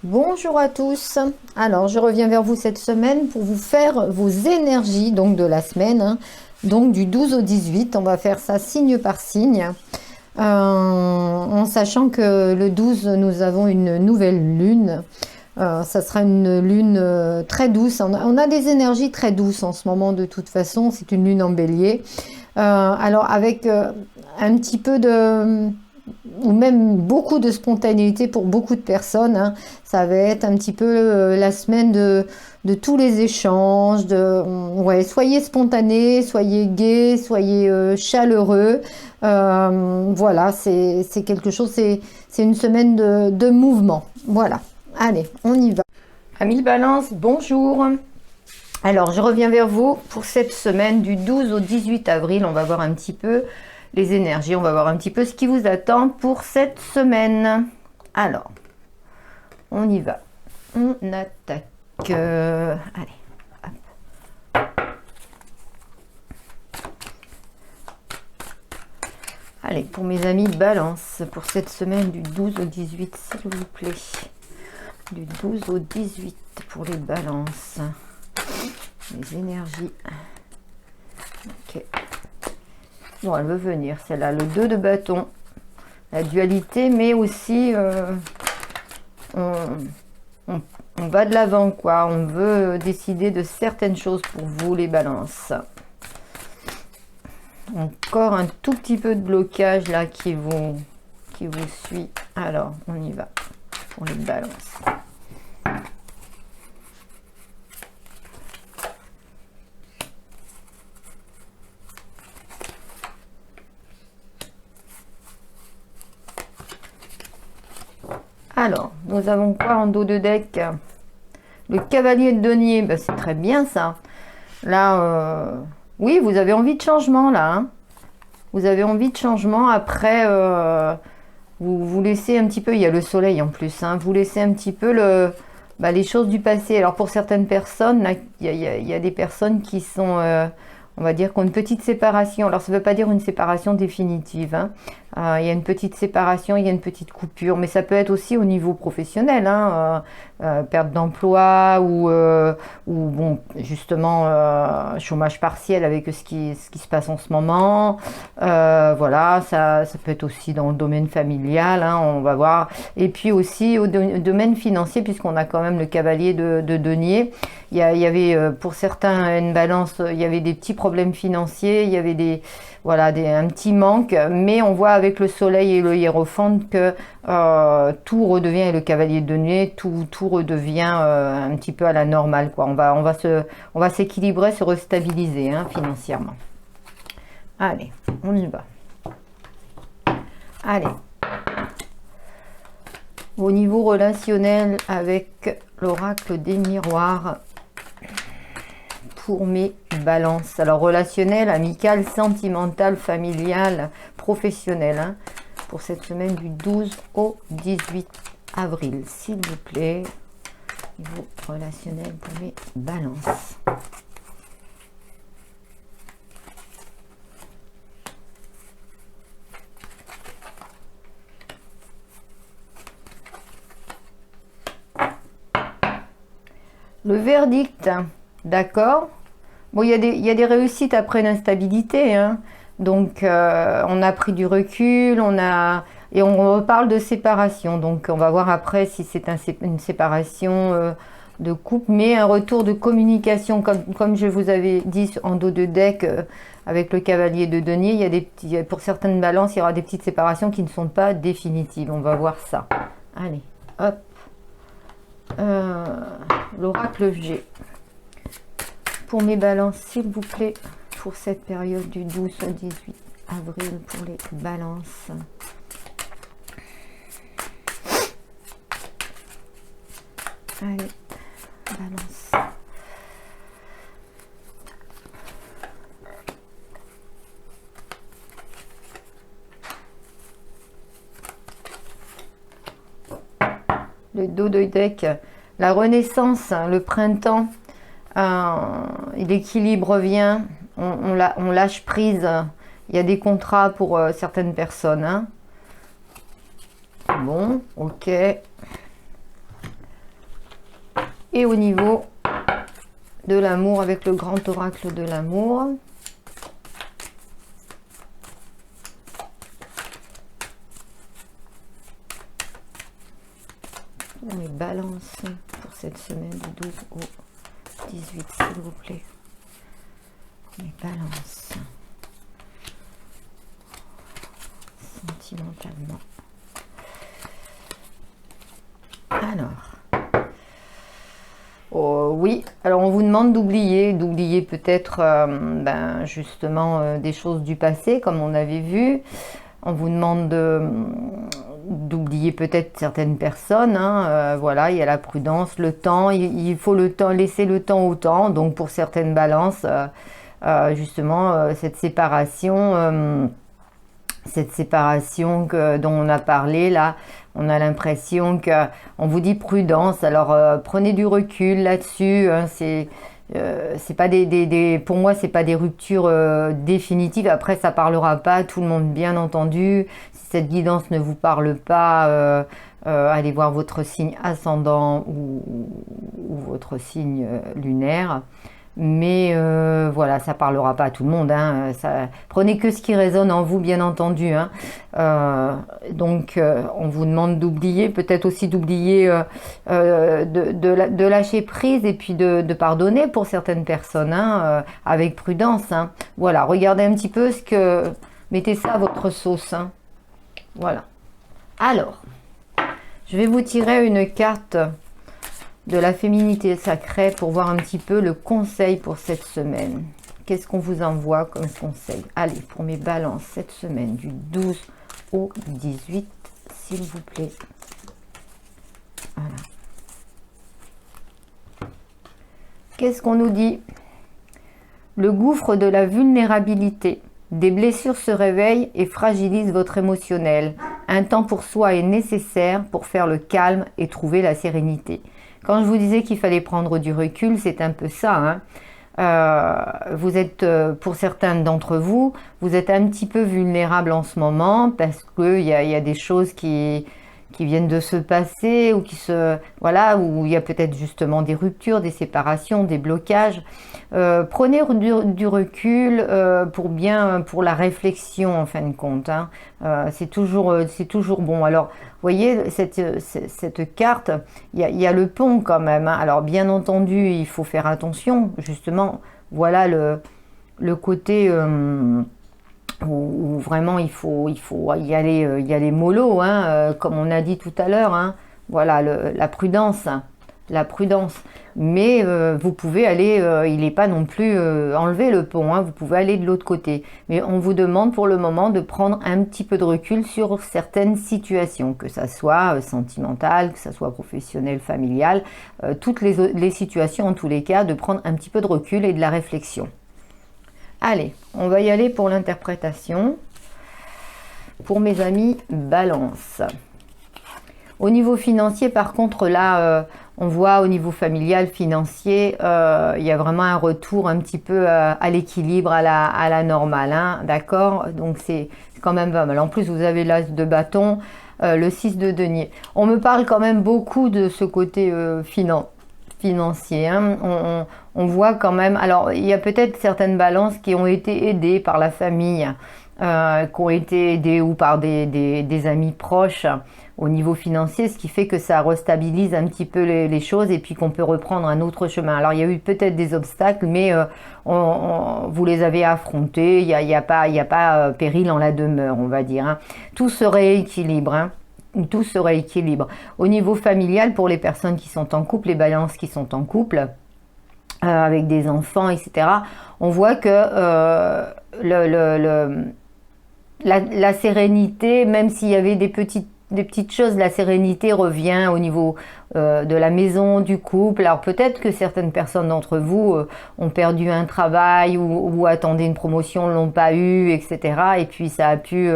Bonjour à tous. Alors, je reviens vers vous cette semaine pour vous faire vos énergies donc de la semaine, hein. Donc du 12 au 18, on va faire ça signe par signe. En sachant que le 12, nous avons une nouvelle lune. Ça sera une lune très douce. On a des énergies très douces en ce moment de toute façon. C'est une lune en bélier. Alors avec un petit peu de ou même beaucoup de spontanéité pour beaucoup de personnes, hein. Ça va être un petit peu la semaine de tous les échanges. Ouais, soyez spontanés, soyez gais, soyez chaleureux. Voilà, c'est quelque chose, c'est une semaine de mouvement. Voilà, allez, on y va. Amis Balance, bonjour. Alors, je reviens vers vous pour cette semaine du 12 au 18 avril. On va voir un petit peu les énergies, on va voir un petit peu ce qui vous attend pour cette semaine. Alors, on y va. On attaque. Allez, hop. Allez, pour mes amis Balance, pour cette semaine du 12 au 18, s'il vous plaît. Du 12 au 18 pour les Balances. Les énergies. Ok. Bon, elle veut venir, celle-là. Le 2 de bâton. La dualité, mais aussi on va de l'avant, quoi. On veut décider de certaines choses pour vous, les Balances. Encore un tout petit peu de blocage, là, qui vous suit. Alors, on y va pour les Balances. Alors, nous avons quoi en dos de deck? Le cavalier de denier, ben, c'est très bien ça. Là, oui, vous avez envie de changement là, hein. Vous avez envie de changement. Après, vous laissez un petit peu, il y a le soleil en plus, hein, vous laissez un petit peu les choses du passé. Alors pour certaines personnes, là, il y a des personnes qui sont, on va dire, qui ont une petite séparation. Alors ça ne veut pas dire une séparation définitive, hein. Il y a une petite séparation, il y a une petite coupure, mais ça peut être aussi au niveau professionnel, hein, perte d'emploi ou bon, justement chômage partiel avec ce qui se passe en ce moment. Voilà, ça peut être aussi dans le domaine familial, hein, on va voir. Et puis aussi au domaine financier, puisqu'on a quand même le cavalier de denier. Il y avait pour certains une balance, il y avait des petits problèmes financiers, il y avait un petit manque, mais on voit avec le soleil et le hiérophant que tout redevient, et le cavalier de denier, tout redevient un petit peu à la normale, quoi. On va s'équilibrer, se restabiliser, hein, financièrement. Allez, on y va. Allez. Au niveau relationnel avec l'oracle des miroirs, pour mes Balances. Alors relationnel, amical, sentimental, familial, professionnel, hein, pour cette semaine du 12 au 18 avril. S'il vous plaît, niveau relationnel pour mes Balances. Le verdict, d'accord. Bon, il y a des réussites après l'instabilité, hein. Donc, on a pris du recul, et on reparle de séparation. Donc, on va voir après si c'est une séparation de couple, mais un retour de communication, comme je vous avais dit en dos de deck avec le cavalier de denier. Pour certaines balances, il y aura des petites séparations qui ne sont pas définitives. On va voir ça. Allez, hop. L'oracle G. Pour mes Balances, s'il vous plaît, pour cette période du 12 au 18 avril, pour les Balances. Allez, Balance. Le dos de deck, la renaissance, le printemps. L'équilibre revient, on lâche prise. Il y a des contrats pour certaines personnes, hein. Bon, ok. Et au niveau de l'amour, avec le grand oracle de l'amour. Les balances pour cette semaine du 12 au 18, s'il vous plaît. Les balances. Sentimentalement. Alors. Oh, oui, alors on vous demande d'oublier peut-être justement des choses du passé, comme on avait vu. On vous demande d'oublier peut-être certaines personnes, hein, voilà, il y a la prudence, le temps, il faut le temps, laisser le temps au temps. Donc pour certaines balances, justement cette séparation dont on a parlé là, on a l'impression que on vous dit prudence. Alors prenez du recul là-dessus, hein, c'est pas pour moi c'est pas des ruptures définitives. Après ça parlera pas à tout le monde, bien entendu. Si cette guidance ne vous parle pas, allez voir votre signe ascendant ou votre signe lunaire. Mais voilà, ça parlera pas à tout le monde, hein, prenez que ce qui résonne en vous, bien entendu, hein. Donc on vous demande d'oublier, peut-être aussi d'oublier, de lâcher prise et puis de pardonner pour certaines personnes, hein, avec prudence, hein. Voilà, regardez un petit peu mettez ça à votre sauce, hein. Voilà. Alors, je vais vous tirer une carte de la féminité sacrée pour voir un petit peu le conseil pour cette semaine. Qu'est-ce qu'on vous envoie comme conseil? Allez, pour mes balances, cette semaine du 12 au 18, s'il vous plaît. Voilà. Qu'est-ce qu'on nous dit? Le gouffre de la vulnérabilité. Des blessures se réveillent et fragilisent votre émotionnel. Un temps pour soi est nécessaire pour faire le calme et trouver la sérénité. Quand je vous disais qu'il fallait prendre du recul, c'est un peu ça, hein. Vous êtes, pour certains d'entre vous, vous êtes un petit peu vulnérable en ce moment parce qu'il y a des choses qui viennent de se passer ou voilà, où il y a peut-être justement des ruptures, des séparations, des blocages. Prenez du recul pour la réflexion en fin de compte, hein. C'est toujours bon. Alors, vous voyez, cette carte, il y a le pont quand même, hein. Alors, bien entendu, il faut faire attention, justement. Voilà le côté où vraiment il faut y aller mollo, hein, comme on a dit tout à l'heure, hein. Voilà, la prudence. La prudence, mais vous pouvez aller, il n'est pas non plus enlever le pont, hein, vous pouvez aller de l'autre côté, mais on vous demande pour le moment de prendre un petit peu de recul sur certaines situations, que ça soit sentimentale, que ça soit professionnelle, familiale, toutes les situations en tous les cas, de prendre un petit peu de recul et de la réflexion. Allez, on va y aller pour l'interprétation pour mes amis Balance. Au niveau financier, par contre, là, on voit au niveau familial, financier, il y a vraiment un retour un petit peu à l'équilibre, à la normale, hein, d'accord? Donc, c'est quand même pas mal. En plus, vous avez l'as de bâton, le 6 de denier. On me parle quand même beaucoup de ce côté financier, hein. On voit quand même... Alors, il y a peut-être certaines balances qui ont été aidées par la famille, qui ont été aidées ou par des amis proches au niveau financier, ce qui fait que ça restabilise un petit peu les choses et puis qu'on peut reprendre un autre chemin. Alors, il y a eu peut-être des obstacles, mais vous les avez affrontés, il y a pas péril en la demeure, on va dire, hein. Tout se rééquilibre, hein. Tout se rééquilibre. Au niveau familial, pour les personnes qui sont en couple, les balances qui sont en couple, avec des enfants, etc., on voit que la sérénité, même s'il y avait des petites choses, la sérénité revient au niveau de la maison, du couple. Alors peut-être que certaines personnes d'entre vous ont perdu un travail ou attendaient une promotion, l'ont pas eu, etc. Et puis ça a pu,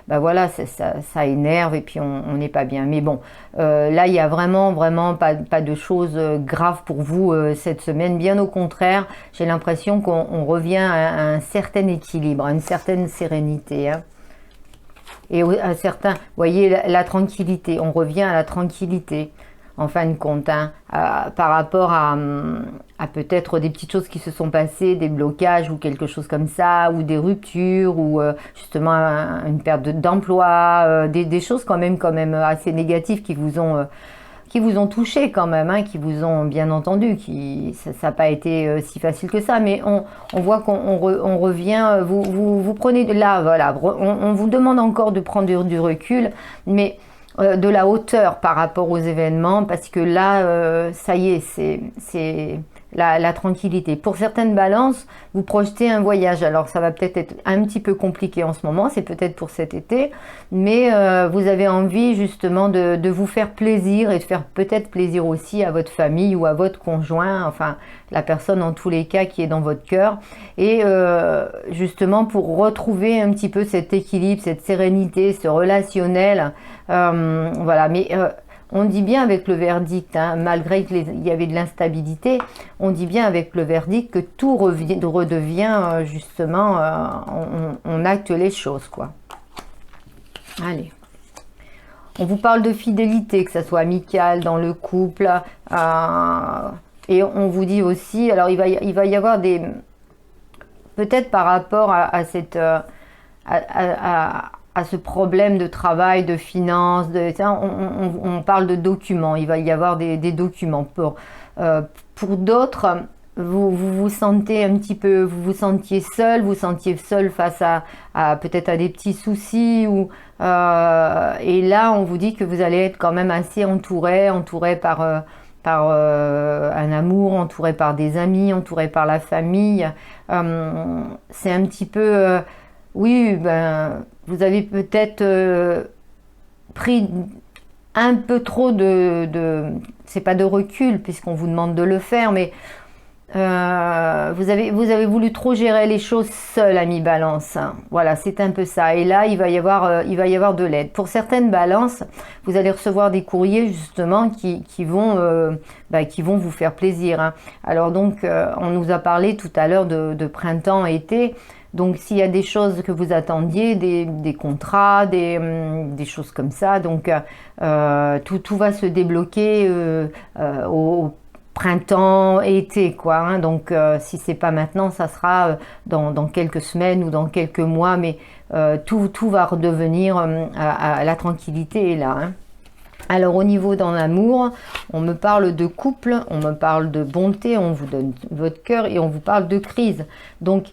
voilà, ça énerve et puis on n'est pas bien. Mais bon, là il y a vraiment pas de choses graves pour vous cette semaine. Bien au contraire, j'ai l'impression qu'on revient à un certain équilibre, à une certaine sérénité, hein. Et à certains, vous voyez, la tranquillité, on revient à la tranquillité. en fin de compte, hein, par rapport à peut-être des petites choses qui se sont passées, des blocages ou quelque chose comme ça, ou des ruptures, ou justement une perte d'emploi, des choses quand même assez négatives qui vous ont touché quand même, hein, qui vous ont bien entendu, ça n'a pas été si facile que ça, mais on voit on revient, vous prenez de là, voilà, on vous demande encore de prendre du recul, mais de la hauteur par rapport aux événements, parce que là, ça y est, c'est la tranquillité. Pour certaines balances, vous projetez un voyage. Alors ça va peut-être être un petit peu compliqué en ce moment, c'est peut-être pour cet été, mais vous avez envie justement de vous faire plaisir et de faire peut-être plaisir aussi à votre famille ou à votre conjoint, enfin la personne en tous les cas qui est dans votre cœur, et justement pour retrouver un petit peu cet équilibre, cette sérénité, ce relationnel, voilà, mais on dit bien avec le verdict, hein, malgré qu'il y avait de l'instabilité, on dit bien avec le verdict que tout redevient justement, on acte les choses, quoi. Allez. On vous parle de fidélité, que ça soit amical, dans le couple, et on vous dit aussi, alors il va y avoir des, peut-être par rapport à cette, à ce problème de travail, de finances, on parle de documents, il va y avoir des documents. Pour d'autres, vous sentez un petit peu, vous vous sentiez seul face à peut-être à des petits soucis, et là on vous dit que vous allez être quand même assez entouré par un amour, entouré par des amis, entouré par la famille. C'est un petit peu... oui, ben, vous avez peut-être pris un peu trop c'est pas de recul puisqu'on vous demande de le faire, mais vous avez voulu trop gérer les choses seul, ami Balance. Voilà, c'est un peu ça. Et là, il va y avoir de l'aide. Pour certaines balances, vous allez recevoir des courriers justement qui vont vous faire plaisir, hein. Alors donc, on nous a parlé tout à l'heure de printemps, été. Donc s'il y a des choses que vous attendiez, des contrats, des choses comme ça, donc tout va se débloquer au printemps, été, quoi, hein. Donc si c'est pas maintenant, ça sera dans quelques semaines ou dans quelques mois, mais tout va redevenir à la tranquillité est là, hein. Alors au niveau dans l'amour, on me parle de couple, on me parle de bonté, on vous donne votre cœur et on vous parle de crise. Donc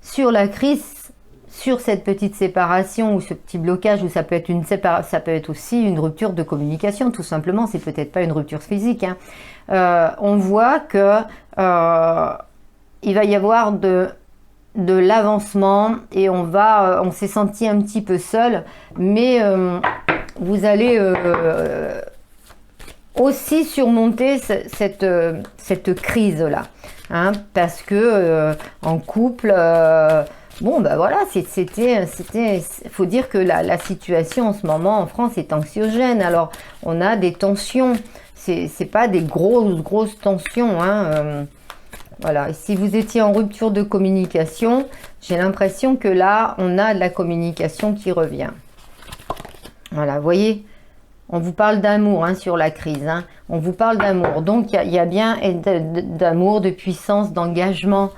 sur la crise, sur cette petite séparation ou ce petit blocage, où ça peut être ça peut être aussi une rupture de communication, tout simplement, c'est peut-être pas une rupture physique, hein. On voit que il va y avoir de l'avancement et on s'est senti un petit peu seul, mais vous allez aussi surmonter cette crise-là, hein, parce que en couple, bon ben voilà, faut dire que la situation en ce moment en France est anxiogène. Alors on a des tensions, c'est pas des grosses tensions, hein, voilà. Si vous étiez en rupture de communication, j'ai l'impression que là on a de la communication qui revient. Voilà, vous voyez. On vous parle d'amour, hein, sur la crise, hein. On vous parle d'amour. Donc, il y a bien d'amour, de puissance, d'engagement,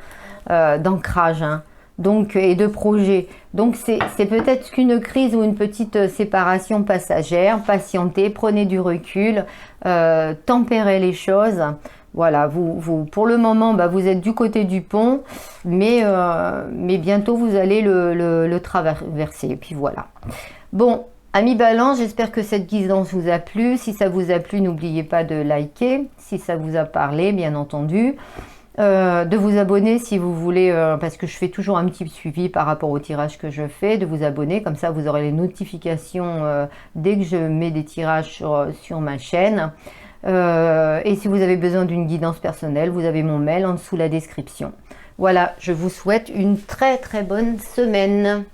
d'ancrage, hein. Donc, et de projet. Donc, c'est peut-être qu'une crise ou une petite séparation passagère. Patientez, prenez du recul, tempérez les choses. Voilà, pour le moment, vous êtes du côté du pont, mais bientôt, vous allez le traverser. Et puis, voilà. Bon. Amis Balance, j'espère que cette guidance vous a plu. Si ça vous a plu, n'oubliez pas de liker. Si ça vous a parlé, bien entendu. De vous abonner si vous voulez, parce que je fais toujours un petit suivi par rapport au tirage que je fais. De vous abonner, comme ça vous aurez les notifications dès que je mets des tirages sur ma chaîne. Et si vous avez besoin d'une guidance personnelle, vous avez mon mail en dessous la description. Voilà, je vous souhaite une très très bonne semaine.